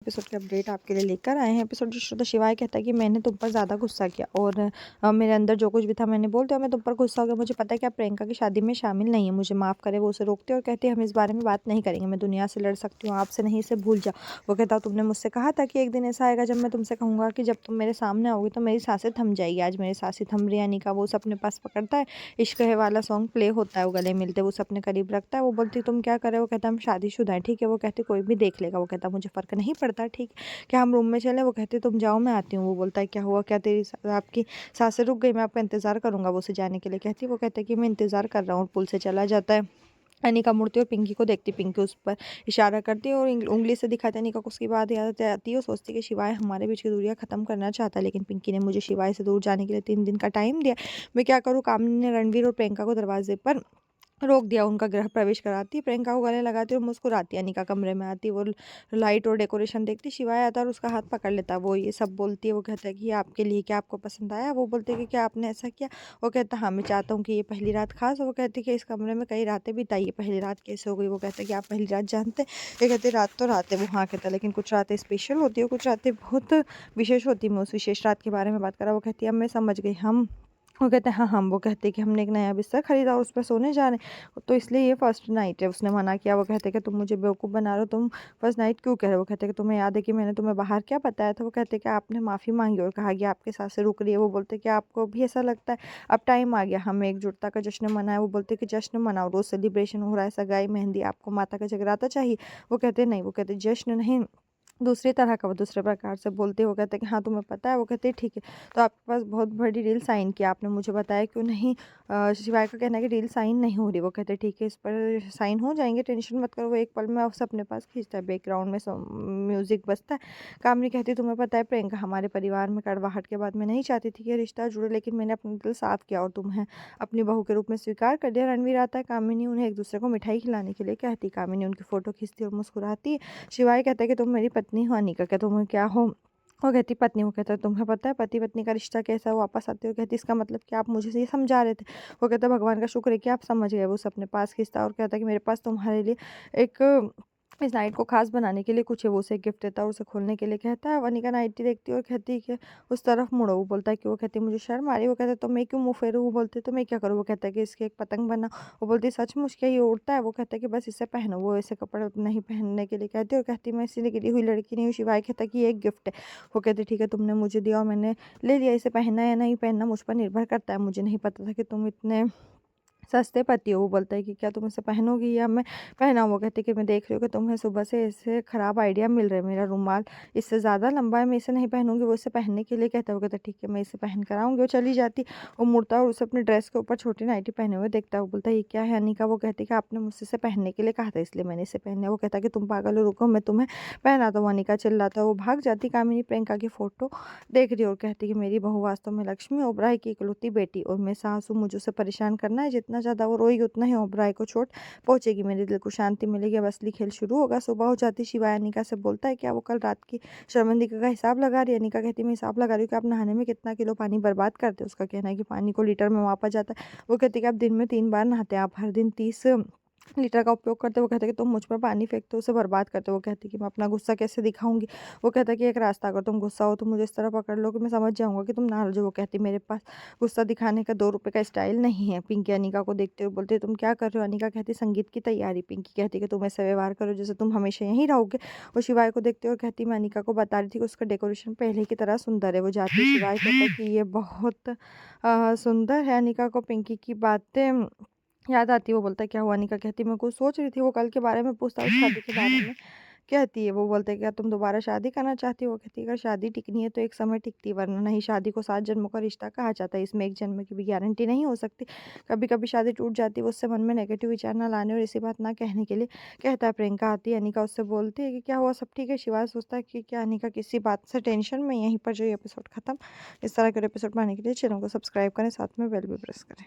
Episode की update आपके लिए लेकर आए हैं। एपिसोड जो श्रोता शिवाय कहता है कि मैंने तुम पर ज़्यादा गुस्सा किया और मेरे अंदर जो कुछ भी था मैंने बोल दिया। मैं तुम पर गुस्सा हो गया। मुझे पता है कि आप प्रियंका की शादी में शामिल नहीं है। मुझे माफ़ करें। वो उसे रोकते और कहते हम इस बारे में बात नहीं करेंगे। मैं दुनिया से लड़ सकती हूँ, आपसे नहीं, इसे भूल जाओ। वो कहता तुमने मुझसे कहा था कि एक दिन ऐसा आएगा जब मैं तुमसे कहूँगा कि जब तुम मेरे सामने आओगी तो मेरी सांसें थम जाएगी। आज मेरी सांसें थम रही है। अनिका वो उसे अपने पास पकड़ता है। इश्क है वाला सॉन्ग प्ले होता है। वो गले मिलते वो उसे अपने करीब रखता है। वो बोलती तुम क्या कर रहे हो? वो कहता हम शादीशुदा हैं। ठीक है। वो कहते कोई भी देख लेगा। वो कहता मुझे फ़र्क नहीं पड़ता। ठीक, क्या हम रूम में चलें? वो कहती तुम जाओ, मैं आती हूँ। वो बोलता है क्या हुआ? क्या तेरी आपकी सांसें रुक गई? मैं आपका इंतज़ार करूँगा। वो उसे जाने के लिए कहती है। वो कहता है कि मैं इंतज़ार कर रहा हूँ और पुल से चला जाता है। अनिका मुड़ती है और पिंकी को देखती। पिंकी उस पर इशारा करती है और उंगली से दिखाती है। अनिका को उसकी बात याद आती है और सोचती है कि शिवाय हमारे बीच की दूरियां खत्म करना चाहता है, लेकिन पिंकी ने मुझे शिवाय से दूर जाने के लिए 3 दिन का टाइम दिया। मैं क्या करूँ? कामिनी ने रणवीर और प्रियंका को दरवाजे पर रोक दिया। उनका गृह प्रवेश कराती है। प्रियंका को गले लगाती है और मुस्कुराती है। अनिका कमरे में आती है। वो लाइट और डेकोरेशन देखती। शिवाय आता है और उसका हाथ पकड़ लेता है। वो ये सब बोलती है। वो कहता है कि ये आपके लिए, क्या आपको पसंद आया? वो बोलते हैं कि क्या आपने ऐसा किया? वो कहता है हाँ, मैं चाहता हूँ कि ये पहली रात खास हो। वो कहती है कि इस कमरे में कई रातें बिताई, पहली रात कैसे हो गई? वो कहता है कि आप पहली रात जानते हैं? ये कहते हैं रात तो रात है। वो हाँ कहता है, लेकिन कुछ रातें स्पेशल होती है, कुछ रातें बहुत विशेष होती है। मैं उस विशेष रात के बारे में बात कर रहा। वो कहती है अब मैं समझ गई। हम, वो कहते हैं हाँ हम, वो कहते हैं कि हमने एक नया बिस्तर खरीदा और उस पर सोने जा रहे हैं, तो इसलिए ये फर्स्ट नाइट है। उसने मना किया। वो कहते हैं कि तुम मुझे बेवकूफ़ बना रहे हो, तुम फर्स्ट नाइट क्यों कह रहे हो? वो कहते हैं कि तुम्हें याद है कि मैंने तुम्हें बाहर क्या बताया था? वो कहते हैं कि आपने माफ़ी मांगी और कहा कि आपके साथ से रुक रही है। वो बोलते हैं कि आपको भी ऐसा लगता है? अब टाइम आ गया हमें एकजुटता का जश्न मनाए। वो बोलते हैं कि जश्न मनाओ, रोज़ सेलिब्रेशन हो रहा है, सगाई, मेहंदी, आपको माता का जगराता चाहिए? वो कहते हैं नहीं। वो कहते हैं जश्न नहीं, दूसरी तरह का। वो दूसरे प्रकार से बोलते हैं। वो कहते हैं कि हाँ तुम्हें पता है? वो कहते हैं ठीक है, तो आपके पास बहुत बड़ी डील साइन की, आपने मुझे बताया क्यों नहीं? शिवाय का कहना है कि डील साइन नहीं हो रही। वो कहते हैं ठीक है, इस पर साइन हो जाएंगे, टेंशन मत करो। वो एक पल में उसे अपने पास खींचता है। बैकग्राउंड में म्यूजिक बजता है। कामनी कहती है तुम्हें पता है प्रियंका, हमारे परिवार में कड़वाहट के बाद मैं नहीं चाहती थी कि रिश्ता जुड़े, लेकिन मैंने अपना दिल साफ किया और तुम्हें अपनी बहू के रूप में स्वीकार कर लिया। रणवीर आता है। कामिनी उन्हें एक दूसरे को मिठाई खिलाने के लिए कहती। कामिनी उनकी फोटो खींचती और मुस्कुराती है। शिवाय कहता है कि तुम मेरी पत्नी हो। अनिका क्या तुम्हें क्या हो? वो कहती पत्नी। वो कहता है तुम्हें पता है पति पत्नी का रिश्ता कैसा है? वो वापस आती है और कहती इसका मतलब कि आप मुझे ये समझा रहे थे? वो कहता है भगवान का शुक्र है कि आप समझ गए। वो उसे अपने पास खींचता है और कहता है कि मेरे पास तुम्हारे लिए एक इस नाइट को खास बनाने के लिए कुछ है। वो उसे गिफ्ट देता है और उसे खोलने के लिए कहता है। वनिका नाइटी देखती है और कहती है कि उस तरफ मुड़ो। वो बोलता है कि, वो कहती है मुझे शर्म आ रही है। वो कहता है तो मैं क्यों मुँह फेरूँ? वो बोलती है तो मैं क्या करूँ? वो कहता है कि इसकी एक पतंग बना। वो बोलती है सचमुच क्या ये उड़ता है? वो कहता है कि बस इसे पहनो। वो ऐसे कपड़े नहीं पहनने के लिए कहती है और कहती है मैं इसीलिए गिरी हुई लड़की नहीं हूँ। शिवाय कहता है कि ये एक गिफ्ट है। वो कहती है ठीक है, तुमने मुझे दिया और मैंने ले लिया। इसे पहनना या नहीं पहनना मुझ पर निर्भर करता है। मुझे नहीं पता था कि तुम इतने सस्ते पति हो। वो बोलता है कि क्या तुम इसे पहनोगी या मैं पहनाऊँ? वो कहती है कि मैं देख रही हूँ कि तुम्हें सुबह से ऐसे ख़राब आइडिया मिल रहे हैं। मेरा रुमाल इससे ज़्यादा लंबा है, मैं इसे नहीं पहनूंगी। वो इसे पहनने के लिए कहता है। वो कहता है ठीक है, मैं इसे पहन कर आऊँगी। वो चली जाती। वो मुड़ता है और उसे अपने ड्रेस के ऊपर छोटी नाइटी पहने हुए देखता है। वो बोलता है ये क्या है अनिका? वो कहती है कि आपने मुझसे इसे पहनने के लिए कहा था, इसलिए मैंने इसे पहना। वो कहता है कि तुम पागल हो, रुको मैं तुम्हें पहनाता हूँ। अनिका चिल्लाता है। वो भाग जाती। कामिनी प्रियंका की फ़ोटो देख रही है और कहती है कि मेरी बहू वास्तव में लक्ष्मी ओबराय की इकलौती बेटी और मैं सास हूँ, मुझे उसे परेशान करना है। जितना ज़्यादा वो रोएगी उतना ही ओबराय को चोट पहुंचेगी। मेरे दिल को शांति मिलेगी। अब असली खेल शुरू होगा। सुबह हो जाती। शिवाय अनिका से बोलता है क्या वो कल रात की शर्मिंदगी का हिसाब लगा रही है? अनिका कहती है मैं हिसाब लगा रही हूँ कि आप नहाने में कितना किलो पानी बर्बाद करते हो। उसका कहना है कि पानी को लीटर में मापा जाता है। वो कहती है कि आप दिन में 3 बार नहाते हैं, आप हर दिन 30 लीटर का उपयोग करते हो। वो कहते हैं कि तुम मुझ पर पानी फेंकते हो, उसे बर्बाद करते हो। वो कहती है कि मैं अपना गुस्सा कैसे दिखाऊंगी? वो कहता है कि एक रास्ता, अगर तुम गुस्सा हो तो मुझे इस तरह पकड़ लो कि मैं समझ जाऊंगा कि तुम नाराज हो। वो कहती है मेरे पास गुस्सा दिखाने का 2 रुपए का स्टाइल नहीं है। पिंकी अनिका को देखते हुए बोलते तुम क्या कर रहे हो? अनिका कहती संगीत की तैयारी। पिंकी कहती कि तुम ऐसा व्यवहार करो जैसे तुम हमेशा यहीं रहोगे। वो शिवाय को देखते हुए कहती मैं अनिका को बता रही थी कि उसका डेकोरेशन पहले की तरह सुंदर है। वो जाती है। शिवाय कहता है कि ये बहुत सुंदर है। अनिका को पिंकी की बातें याद आती है। वो बोलता है क्या हुआ? अनिका कहती मैं कुछ सोच रही थी। वो कल के बारे में पूछता है, उस शादी के बारे में कहती है। वो बोलते हैं क्या तुम दोबारा शादी करना चाहती हो? वो कहती है अगर शादी टिकनी है तो एक समय टिकती है, वरना नहीं। शादी को 7 जन्मों का रिश्ता कहा जाता है, इसमें एक जन्म की भी गारंटी नहीं हो सकती। कभी कभी शादी टूट जाती है। वो उससे मन में नेगेटिव विचार ना लाने और इसी बात ना कहने के लिए कहता है। प्रियंका आती है। अनिका उससे बोलती है कि क्या हुआ, सब ठीक है? शिवाय सोचता है कि क्या अनिका किसी बात से टेंशन में। यहीं पर जो ये एपिसोड खत्म। इस तरह के एपिसोड पाने के लिए चैनल को सब्सक्राइब करें, साथ में बेल भी प्रेस करें।